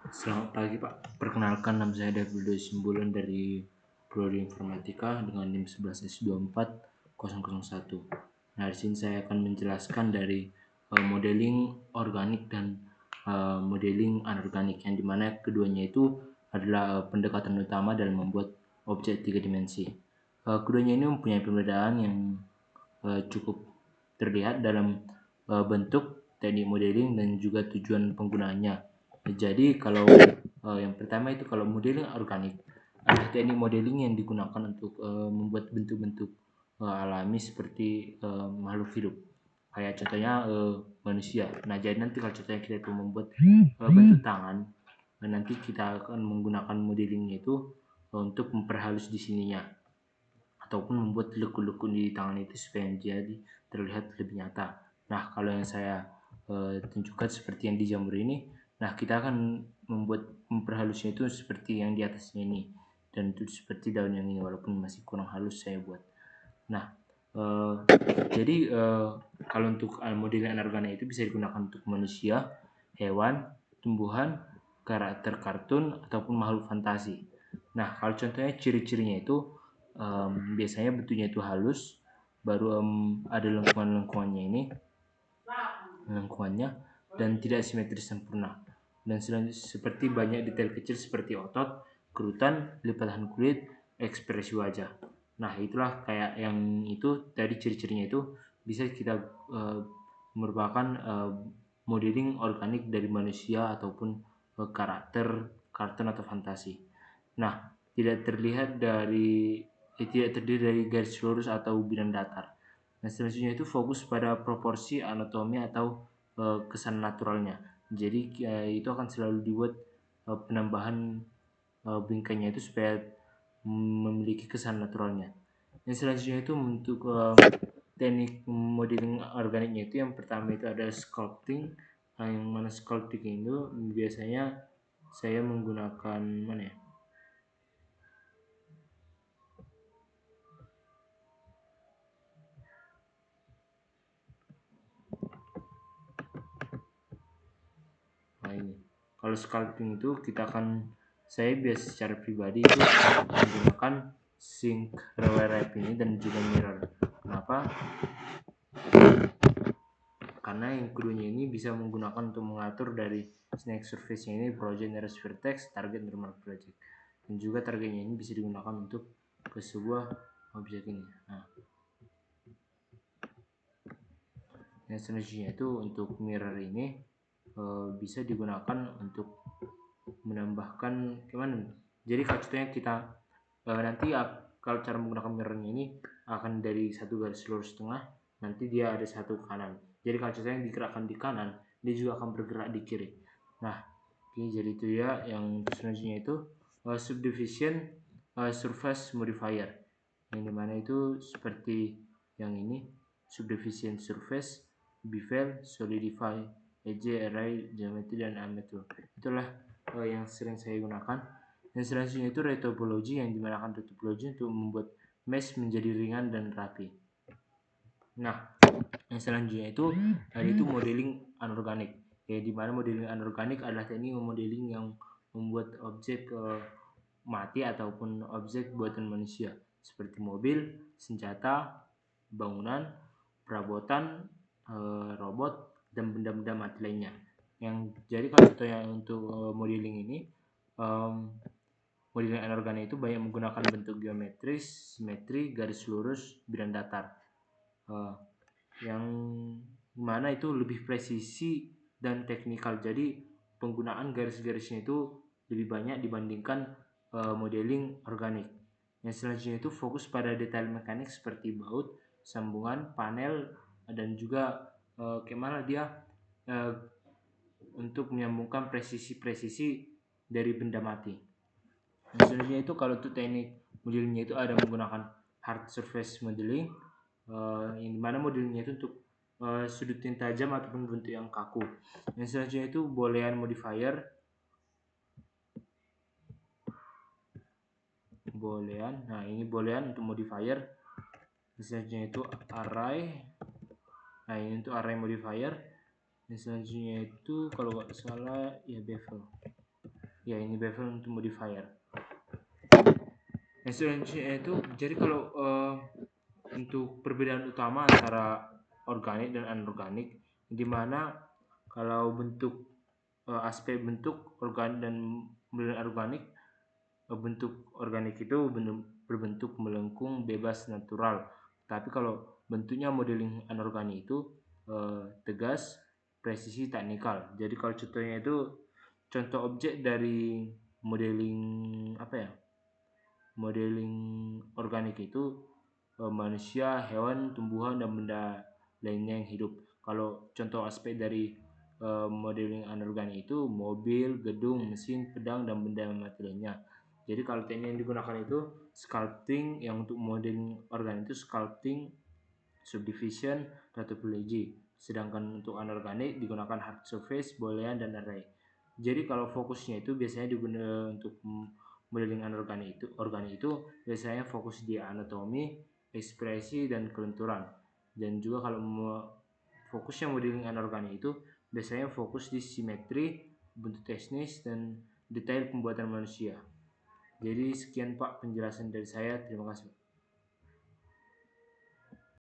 Selamat pagi Pak, perkenalkan nama saya David Simbolon dari Prodi Informatika dengan NIM 11S24001. Nah, di sini saya akan menjelaskan dari modeling organik dan modeling anorganik, yang dimana keduanya itu adalah pendekatan utama dalam membuat objek 3 dimensi. Keduanya ini mempunyai perbedaan yang cukup terlihat dalam bentuk, teknik modeling, dan juga tujuan penggunaannya. Jadi kalau yang pertama itu kalau modeling organik adalah teknik modeling yang digunakan untuk membuat bentuk-bentuk alami seperti makhluk hidup. Kayak contohnya manusia. Nah, jadi nanti kalau contohnya kita itu membuat bentuk tangan, nanti kita akan menggunakan modelingnya itu untuk memperhalus di sininya, ataupun membuat lekuk-lekuk di tangan itu supaya menjadi terlihat lebih nyata. Nah, kalau yang saya tunjukkan seperti yang di jamur ini, nah kita akan memperhalusnya itu seperti yang di atasnya ini, dan itu seperti daun yang ini, walaupun masih kurang halus saya buat. Nah, jadi kalau untuk model anorganik itu bisa digunakan untuk manusia, hewan, tumbuhan, karakter kartun, ataupun makhluk fantasi. Nah, kalau contohnya ciri-cirinya itu biasanya bentuknya itu halus, baru ada lengkungannya, dan tidak simetris sempurna. Dan seperti banyak detail kecil seperti otot, kerutan, lipatan kulit, ekspresi wajah. Nah, itulah kayak yang itu tadi ciri-cirinya itu bisa kita merupakan modeling organik dari manusia ataupun karakter kartun atau fantasi. Nah, tidak terdiri dari garis lurus atau bidang datar. Nah, selanjutnya itu fokus pada proporsi, anatomi, atau kesan naturalnya. Jadi itu akan selalu dibuat penambahan bingkainya itu supaya memiliki kesan naturalnya. Yang selanjutnya itu untuk teknik modeling organiknya itu yang pertama itu ada sculpting. Nah, yang mana sculpting itu biasanya saya menggunakan mana ya? Nah, ini. Kalau sculpting itu saya biasa secara pribadi itu menggunakan sink wrap ini dan juga mirror. Kenapa? Karena yang keduanya ini bisa menggunakan untuk mengatur dari snake surface ini, project, nearest vertex, target, normal project, dan juga targetnya ini bisa digunakan untuk ke sebuah objek ini. Nah, yang selanjutnya itu untuk mirror ini bisa digunakan untuk menambahkan gimana? Jadi kalau contohnya kita nanti kalau cara menggunakan mirrornya ini akan dari satu garis lurus tengah, nanti dia ada satu kanan. Jadi kalau contohnya digerakkan di kanan, dia juga akan bergerak di kiri. Nah, oke, jadi itu ya. Yang selanjutnya itu subdivision surface modifier, yang dimana itu seperti yang ini, subdivision surface, bevel, solidify, edge, array, geometry, dan ametrol. Itulah yang sering saya gunakan. Yang selanjutnya itu retopology, yang dimana retopology untuk membuat mesh menjadi ringan dan rapi. Nah, yang selanjutnya itu modeling anorganik. Ya, di mana modeling anorganik adalah teknik modeling yang membuat objek mati ataupun objek buatan manusia seperti mobil, senjata, bangunan, perabotan, robot, dan benda-benda mati lainnya. Jadi kalau contohnya untuk modeling ini, modeling anorganik itu banyak menggunakan bentuk geometris, simetri, garis lurus, bidang datar, yang mana itu lebih presisi dan teknikal. Jadi penggunaan garis-garisnya itu lebih banyak dibandingkan modeling organik. Yang selanjutnya itu fokus pada detail mekanik seperti baut, sambungan, panel, dan juga bagaimana dia untuk menyambungkan presisi-presisi dari benda mati. Yang selanjutnya itu kalau untuk teknik modelingnya itu ada menggunakan hard surface modeling, yang dimana modelingnya itu untuk sudut yang tajam ataupun bentuk yang kaku. Yang selanjutnya itu boolean modifier, boolean. Nah, ini boolean untuk modifier. Yang selanjutnya itu array. Nah, ini untuk array modifier. Yang selanjutnya itu kalau nggak salah ya bevel. Ya, ini bevel untuk modifier. Yang selanjutnya itu, jadi kalau untuk perbedaan utama antara organik dan anorganik, di mana kalau aspek bentuk organik dan organik, bentuk organik itu berbentuk melengkung, bebas, natural. Tapi kalau bentuknya modeling anorganik itu tegas, presisi, teknikal. Jadi kalau contohnya itu contoh objek dari modeling apa ya? Modeling organik itu manusia, hewan, tumbuhan, dan benda lainnya yang hidup. Kalau contoh aspek dari modeling anorganik itu mobil, gedung, mesin, pedang, dan benda mati lainnya. Jadi kalau teknik yang digunakan itu sculpting, yang untuk modeling organik itu sculpting, subdivision, dan topology. Sedangkan untuk anorganik digunakan hard surface, boolean, dan array. Jadi kalau fokusnya itu biasanya digunakan untuk modeling organik itu biasanya fokus di anatomi, ekspresi, dan kelenturan. Dan juga kalau fokusnya modeling anorganik itu biasanya fokus di simetri, bentuk teknis, dan detail pembuatan manusia. Jadi sekian Pak penjelasan dari saya. Terima kasih.